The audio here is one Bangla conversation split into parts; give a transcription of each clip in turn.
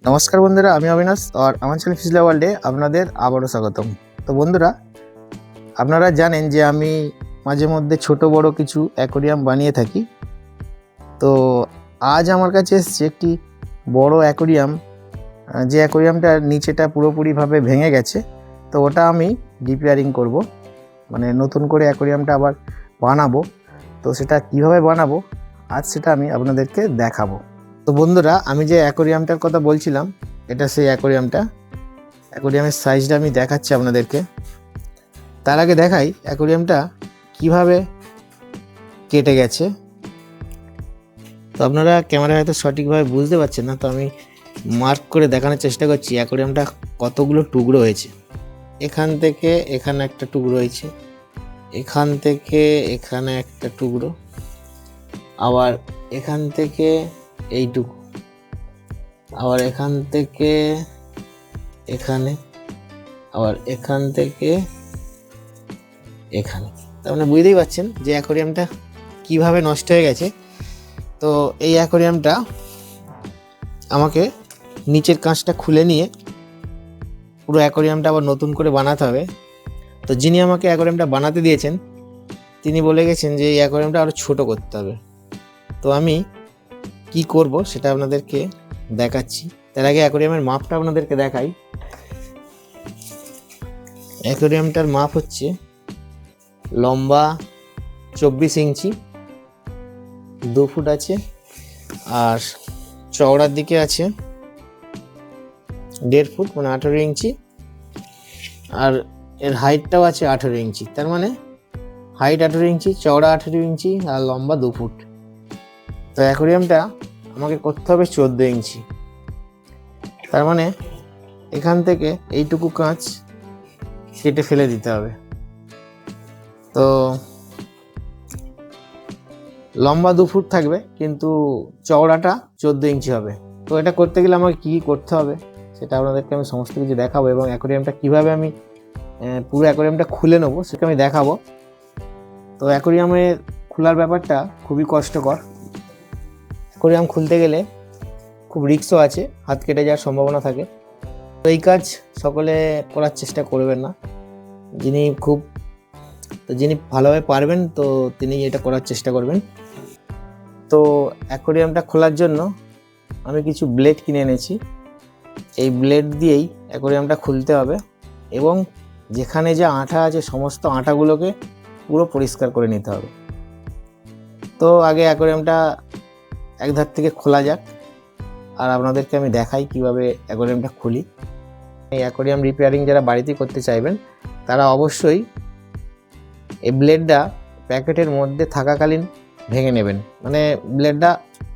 নমস্কার বন্ধুরা, আমি অবিনাশ আর আমার চ্যানেল ফিজলা ওয়ার্ল্ডে আপনাদের আবারও স্বাগতম। তো বন্ধুরা, আপনারা জানেন যে আমি মাঝে মধ্যে ছোট বড় কিছু অ্যাকোরিয়াম বানিয়ে থাকি। তো আজ আমার কাছে এসছে একটি বড় অ্যাকোরিয়াম, যে অ্যাকোরিয়ামটার নিচেটা পুরোপুরিভাবে ভেঙে গেছে। তো ওটা আমি রিপেয়ারিং করব, মানে নতুন করে অ্যাকোরিয়ামটা আবার বানাবো। তো সেটা কিভাবে বানাবো আজ সেটা আমি আপনাদেরকে দেখাবো। তো বন্ধুরা, আমি যে অ্যাকোরিয়ামটার কথা বলছিলাম, এটা সেই অ্যাকোরিয়ামের সাইজটা আমি দেখাচ্ছি আপনাদেরকে। তার আগে দেখাই অ্যাকোরিয়ামটা কিভাবে কেটে গেছে। তো আপনারা ক্যামেরায় হয়তো সঠিকভাবে বুঝতে পারছেন না, তো আমি মার্ক করে দেখানোর চেষ্টা করছি অ্যাকোরিয়ামটা কতগুলো টুকরো হয়েছে। এখান থেকে এখানে একটা টুকরো হয়েছে, এখান থেকে এখানে একটা টুকরো, আবার এখান থেকে এইটুকু, আবার এখান থেকে এখানে, আবার এখান থেকে এখানে। তার মানে বুঝতেই পারছেন যে অ্যাকোরিয়ামটা কিভাবে নষ্ট হয়ে গেছে। তো এই অ্যাকোরিয়ামটা আমাকে নিচের কাঁচটা খুলে নিয়ে পুরো অ্যাকোরিয়ামটা আবার নতুন করে বানাতে হবে। তো যিনি আমাকে অ্যাকোরিয়ামটা বানাতে দিয়েছেন তিনি বলে গেছেন যে এই অ্যাকোরিয়ামটা আরও ছোট করতে হবে। তো আমি কি করব সেটা আপনাদেরকে দেখাচ্ছি। তার আগে অ্যাকোরিয়ামের মাপটা আপনাদেরকে দেখাই। অ্যাকোরিয়ামটার মাপ হচ্ছে লম্বা 24 ইঞ্চি, 2 ফুট আছে, আর চওড়ার দিকে আছে 1.5 ফুট, মানে 18 ইঞ্চি, আর এর হাইটটাও আছে 18 ইঞ্চি। তার মানে হাইট 18 ইঞ্চি, চওড়া 18 ইঞ্চি, আর লম্বা 2 ফুট। তো অ্যাকোরিয়ামটা আমাকে করতে হবে 14 ইঞ্চি। তার মানে এখান থেকে এইটুকু কাঁচ কেটে ফেলে দিতে হবে। তো লম্বা 2 ফুট থাকবে, কিন্তু চওড়াটা 14 ইঞ্চি হবে। তো এটা করতে গেলে আমাকে কী করতে হবে সেটা আপনাদেরকে আমি সমস্ত কিছু দেখাবো, এবং অ্যাকোরিয়ামটা কীভাবে আমি পুরো অ্যাকোরিয়ামটা খুলে নেবো সেটা আমি দেখাবো। তো অ্যাকোরিয়ামের খোলার ব্যাপারটা খুবই কষ্টকর। অ্যাকোরিয়াম খুলতে গেলে খুব রিস্কও আছে, হাত কেটে যাওয়ার সম্ভাবনা থাকে। তো এই কাজ সকলে করার চেষ্টা করবেন না। যিনি ভালোভাবে পারবেন তো তিনি এটা করার চেষ্টা করবেন। তো অ্যাকোরিয়ামটা খোলার জন্য আমি কিছু ব্লেড কিনে এনেছি। এই ব্লেড দিয়েই অ্যাকোরিয়ামটা খুলতে হবে, এবং যেখানে যে আঠা আছে সমস্ত আঠাগুলোকে পুরো পরিষ্কার করে নিতে হবে। তো আগে অ্যাকোরিয়ামটা এক ধার থেকে খোলা যাক, আর আপনাদেরকে আমি দেখাই কিভাবে অ্যাকোরিয়ামটা খুলি। এই অ্যাকোরিয়াম রিপেয়ারিং যারা বাড়িতে করতে চাইবেন তারা অবশ্যই এই ব্লেডটা প্যাকেটের মধ্যে থাকাকালীন ভেঙে নেবেন, মানে ব্লেডটা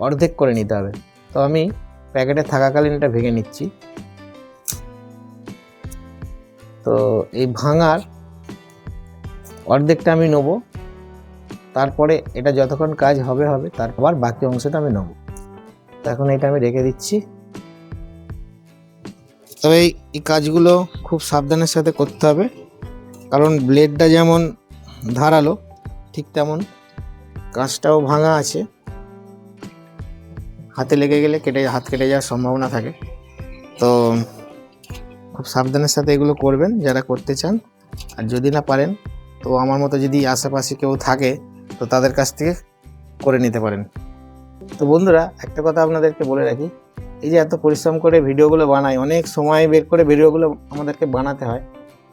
অর্ধেক করে নিতে হবে। তো আমি প্যাকেটে থাকাকালীন এটা ভেঙে নিচ্ছি। তো এই ভাঙার অর্ধেকটা আমি নেব, তারপরে এটা যতক্ষণ কাজ হবে তারপর বাকি অংশটা আমি নেব। তো এখন এটা আমি রেখে দিচ্ছি। তবে এই কাজগুলো খুব সাবধানের সাথে করতে হবে, কারণ ব্লেডটা যেমন ধারালো ঠিক তেমন কাঁচটাও ভাঙা আছে। হাতে লেগে গেলে হাত কেটে যাওয়ার সম্ভাবনা থাকে। তো খুব সাবধানের সাথে এগুলো করবেন যারা করতে চান। আর যদি না পারেন তো আমার মতো যদি আশেপাশে কেউ থাকে তো তাদের কাছ থেকে করে নিতে পারেন। তো বন্ধুরা, একটা কথা আপনাদেরকে বলে রাখি, এই যে এত পরিশ্রম করে ভিডিওগুলো বানাই, অনেক সময় বের করে ভিডিওগুলো আমাদেরকে বানাতে হয়।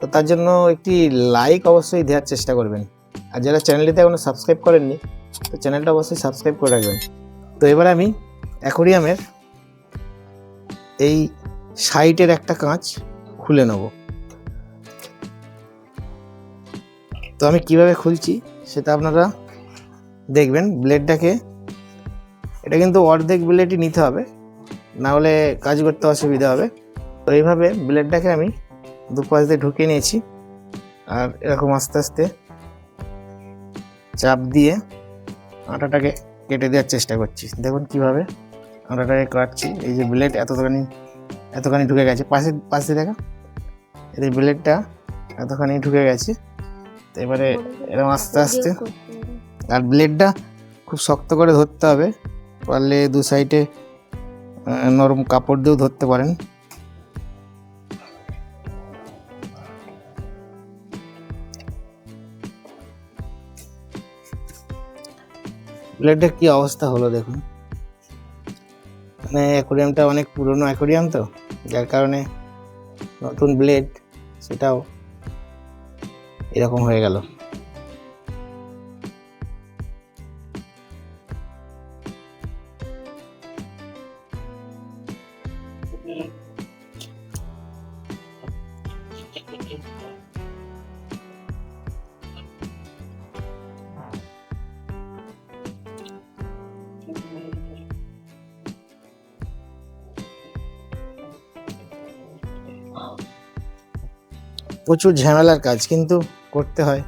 তো তার জন্য একটি লাইক অবশ্যই দেওয়ার চেষ্টা করবেন। আর যারা চ্যানেলটিতে এখনো সাবস্ক্রাইব করেননি তো চ্যানেলটা অবশ্যই সাবস্ক্রাইব করে রাখবেন। তো এবার আমি অ্যাকোরিয়ামের এই সাইডের একটা কাঁচ খুলে নেব। তো আমি কিভাবে খুলছি সেটা আপনারা দেখবেন। ব্লেডটাকে, এটা কিন্তু অর্ধেক ব্লেডই নিতে হবে, না হলে কাজ করতে অসুবিধা হবে। তো এইভাবে ব্লেডটাকে আমি দুপাশ দিয়ে ঢুকিয়ে নিয়েছি, আর এরকম আস্তে আস্তে চাপ দিয়ে আটাটাকে কেটে দেওয়ার চেষ্টা করছি। দেখুন কিভাবে আটাটাকে কাটছি। এই যে ব্লেড এতখানি ঢুকে গেছে, পাশে দেখা এই ব্লেডটা এতখানি ঢুকে গেছে। তো এবারে এরকম আস্তে আস্তে, আর ব্লেডটা খুব শক্ত করে ধরতে হবে, পারলে দু সাইডে নরম কাপড় দিয়েও ধরতে পারেন। ব্লেডের কি অবস্থা হলো দেখুন, মানে অ্যাকোরিয়ামটা অনেক পুরনো অ্যাকোরিয়াম তো, যার কারণে নতুন ব্লেড সেটাও এরকম হয়ে গেল। প্রচুর ঝামেলার কাজ, কিন্তু করতে হয়।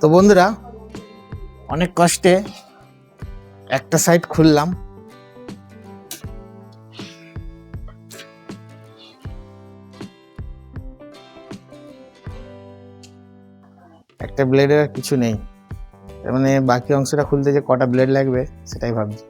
তো বন্ধুরা, অনেক কষ্টে একটা সাইড খুললাম। একটা ব্লেডের আর কিছু নেই, তার মানে বাকি অংশটা খুলতে যে কটা ব্লেড লাগবে সেটাই ভাবছি।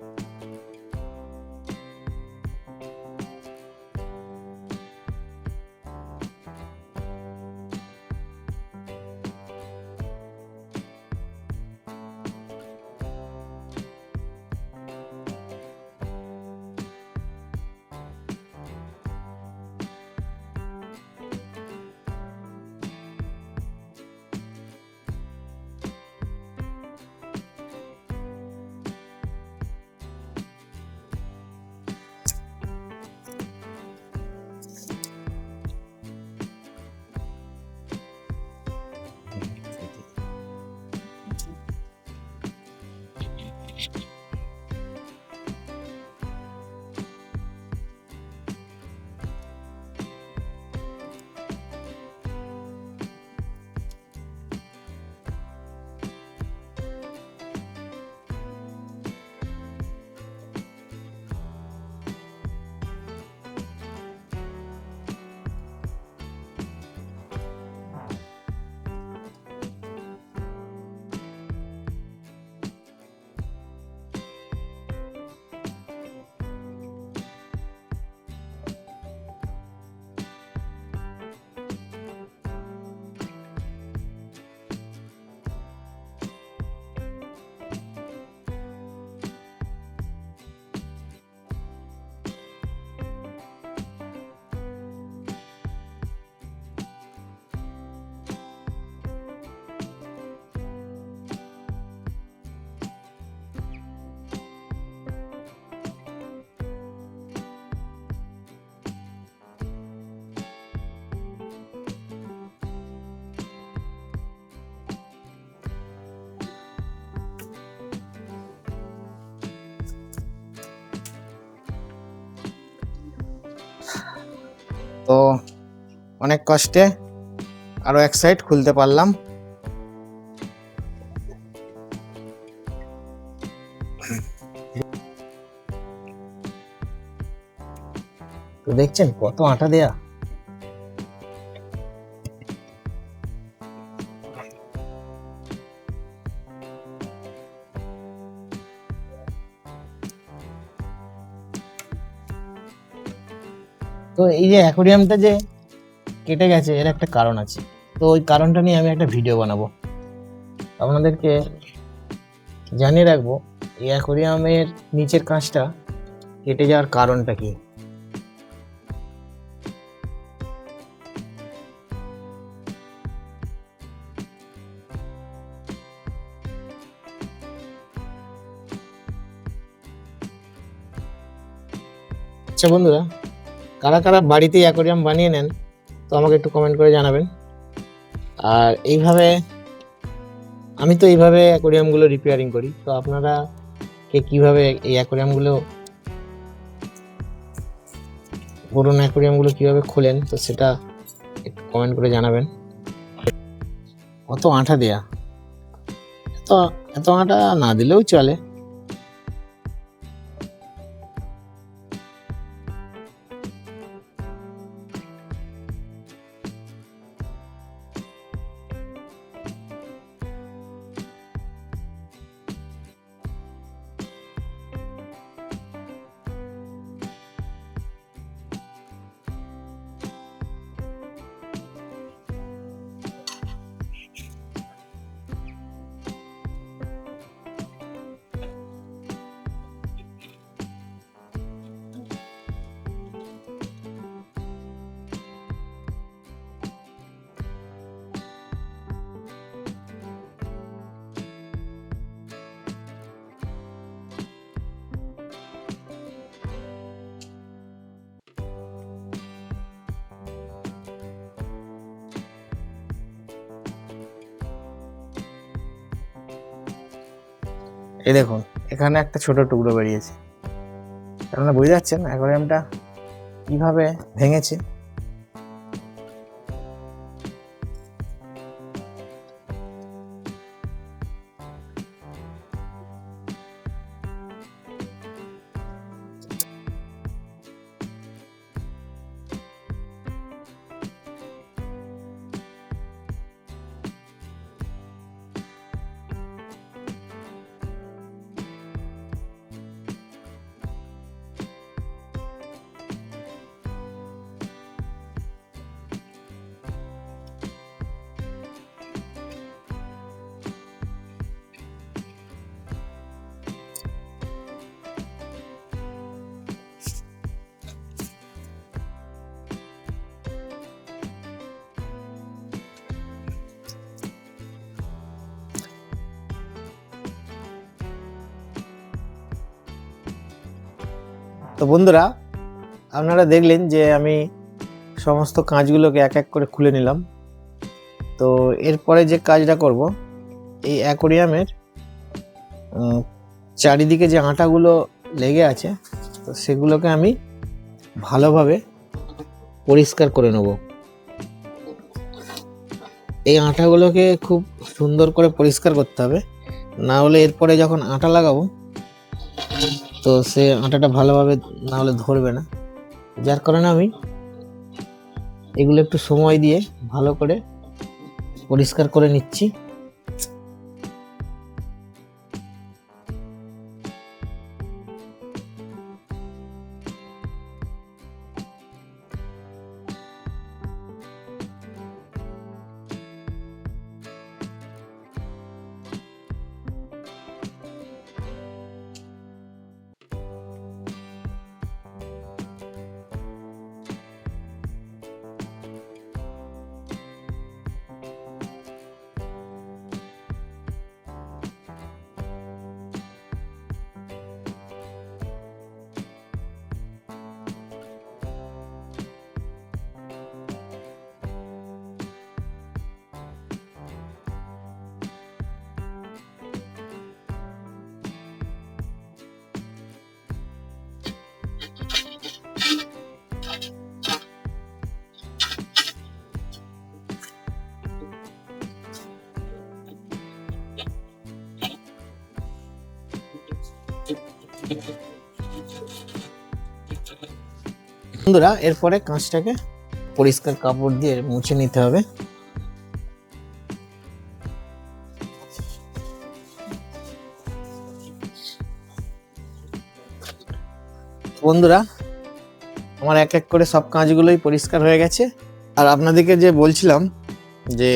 তো অনেক কষ্টে আরো এক সাইড খুলতে পারলাম। তো দেখছেন কত আটা দেয়া। তো এই যে অ্যাকোরিয়ামটা যে কেটে গেছে এর একটা কারণ আছে, তো ওই কারণটা নিয়ে আমি একটা ভিডিও বানাবো, আপনাদেরকে জানিয়ে রাখবো এই অ্যাকোরিয়ামের নিচের কাঁচটা কেটে যাওয়ার কারণটা কি। আচ্ছা বন্ধুরা, কারা কারা বাড়িতে অ্যাকোরিয়াম বানিয়ে নেন তো আমাকে একটু কমেন্ট করে জানাবেন। আর এইভাবে আমি তো এইভাবে অ্যাকোরিয়ামগুলো রিপেয়ারিং করি, তো আপনারা কে কীভাবে এই অ্যাকোরিয়ামগুলো পুরোনো অ্যাকোয়ারিয়ামগুলো কীভাবে খোলেন, তো সেটা একটু কমেন্ট করে জানাবেন। কত আঠা দেয়া, এত এত আঠা না দিলেও চলে। এই দেখুন, এখানে একটা ছোট টুকরো বেরিয়েছে। আপনারা বুঝতে পারছেন অ্যাকোয়ারিয়ামটা কিভাবে ভেঙেছে। তো বন্ধুরা, আপনারা দেখলেন যে আমি সমস্ত কাঁচগুলোকে এক এক করে খুলে নিলাম। তো এরপরে যে কাজটা করব, এই অ্যাকোয়ারিয়ামের চারিদিকে যে আটাগুলো লেগে আছে, তো সেগুলোকে আমি ভালোভাবে পরিষ্কার করে নেব। এই আটাগুলোকে খুব সুন্দর করে পরিষ্কার করতে হবে, না হলে এরপরে যখন আটা লাগাবো তো সে আটাটা ভালোভাবে না হলে ধরবে না। যার কারণে আমি এগুলো একটু সময় দিয়ে ভালো করে পরিষ্কার করে নিচ্ছি। বন্ধুরা, এরপরে কাঁচটাকে পরিষ্কার কাপড় দিয়ে মুছে নিতে হবে। বন্ধুরা, আমার এক এক করে সব কাঁচগুলোই পরিষ্কার হয়ে গেছে। আর আপনাদেরকে যে বলছিলাম যে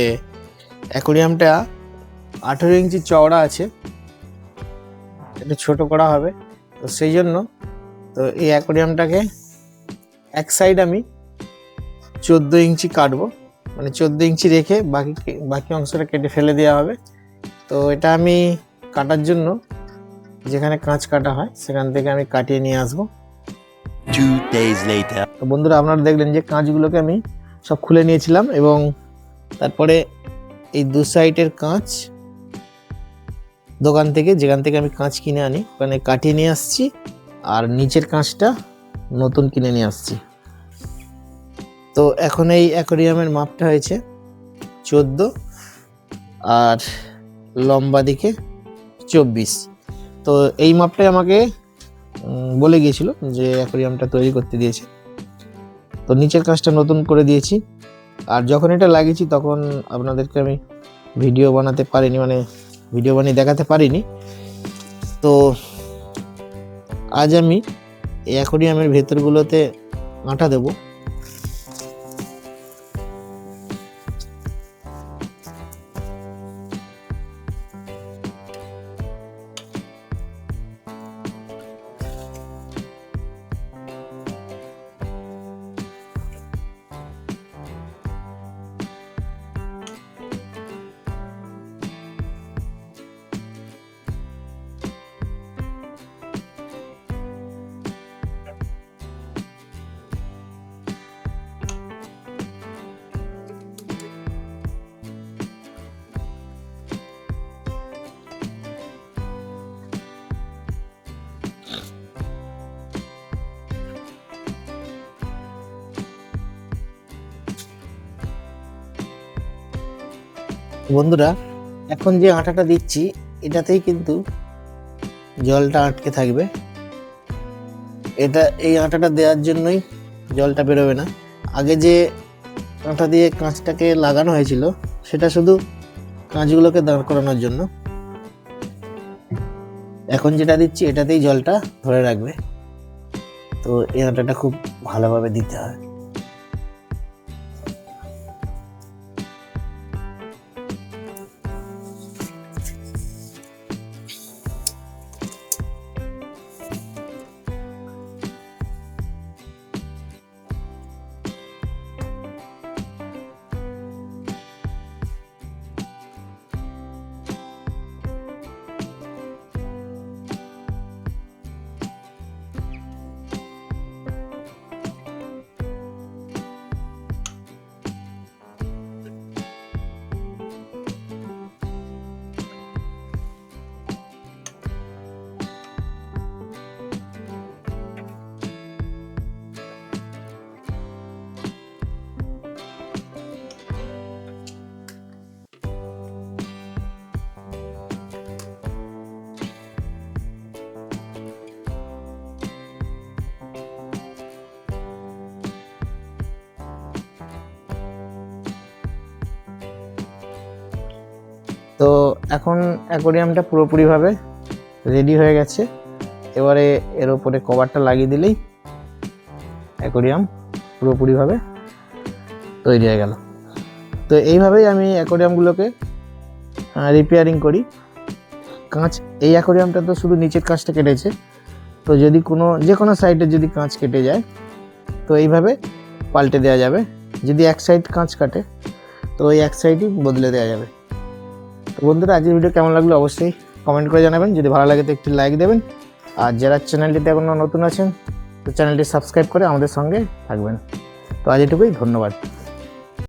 অ্যাকোয়ারিয়ামটা 18 ইঞ্চি চওড়া আছে, একটু ছোট করা হবে, তো সেই জন্য তো এই অ্যাকোয়ারিয়ামটাকে এক সাইড আমি 14 ইঞ্চি কাটবো, মানে 14 ইঞ্চি রেখে বাকি অংশটা কেটে ফেলে দেওয়া হবে। তো এটা আমি কাটার জন্য যেখানে কাঁচ কাটা হয় সেখান থেকে আমি কাটিয়ে নিয়ে আসবো। 2 days later. তো বন্ধুরা, আপনারা দেখলেন যে কাঁচগুলোকে আমি সব খুলে নিয়েছিলাম এবং তারপরে এই দু সাইডের কাঁচ দোকান থেকে, যেখান থেকে আমি কাঁচ কিনে আনি, ওখানে কাটিয়ে নিয়ে আসছি, আর নিচের কাঁচটা নতুন কিনে নিয়ে আসছি। তো এখন এই অ্যাকোরিয়ামের মাপটা হয়েছে 14 আর লম্বা দিকে 24। তো এই মাপটাই আমাকে বলে গিয়েছিল যে অ্যাকোরিয়ামটা তৈরি করতে দিয়েছে। তো নিচের কাজটা নতুন করে দিয়েছি। আর যখন এটা লাগিয়েছি তখন আপনাদেরকে আমি ভিডিও বানাতে পারিনি, মানে ভিডিও বানিয়ে দেখাতে পারিনি। তো আজ আমি এই অ্যাকোরিয়ামের ভেতরগুলোতে আটা দেব। বন্ধুরা, এখন যে আটাটা দিচ্ছি এটাতেই কিন্তু জলটা আটকে থাকবে। এই আটাটা দেওয়ার জন্যই জলটা বেরোবে না। আগে যে আটা দিয়ে কাঁচটাকে লাগানো হয়েছিল সেটা শুধু কাঁচগুলোকে দাঁড় করানোর জন্য। এখন যেটা দিচ্ছি এটাতেই জলটা ধরে রাখবে। তো এই আটাটা খুব ভালোভাবে দিতে হয়। তো এখন অ্যাকোরিয়ামটা পুরোপুরিভাবে রেডি হয়ে গেছে। এবারে এর ওপরে কভারটা লাগিয়ে দিলেই অ্যাকোরিয়াম পুরোপুরিভাবে তৈরি হয়ে গেল। তো এইভাবেই আমি অ্যাকোরিয়ামগুলোকে রিপেয়ারিং করি। এই অ্যাকোরিয়ামটা তো শুধু নিচের কাঁচটা কেটেছে। তো যদি যে কোনো সাইডে যদি কাঁচ কেটে যায় তো এইভাবে পাল্টে দেওয়া যাবে। যদি এক সাইড কাঁচ কাটে তো ওই এক সাইডই বদলে দেওয়া যাবে। তো বন্ধুরা, আজকের ভিডিও কেমন লাগলো অবশ্যই কমেন্ট করে জানাবেন। যদি ভালো লাগে তো একটি লাইক দেবেন। আর যারা চ্যানেলটিতে এখনও নতুন আছেন তো চ্যানেলটি সাবস্ক্রাইব করে আমাদের সঙ্গে থাকবেন। তো আজ এটুকুই, ধন্যবাদ।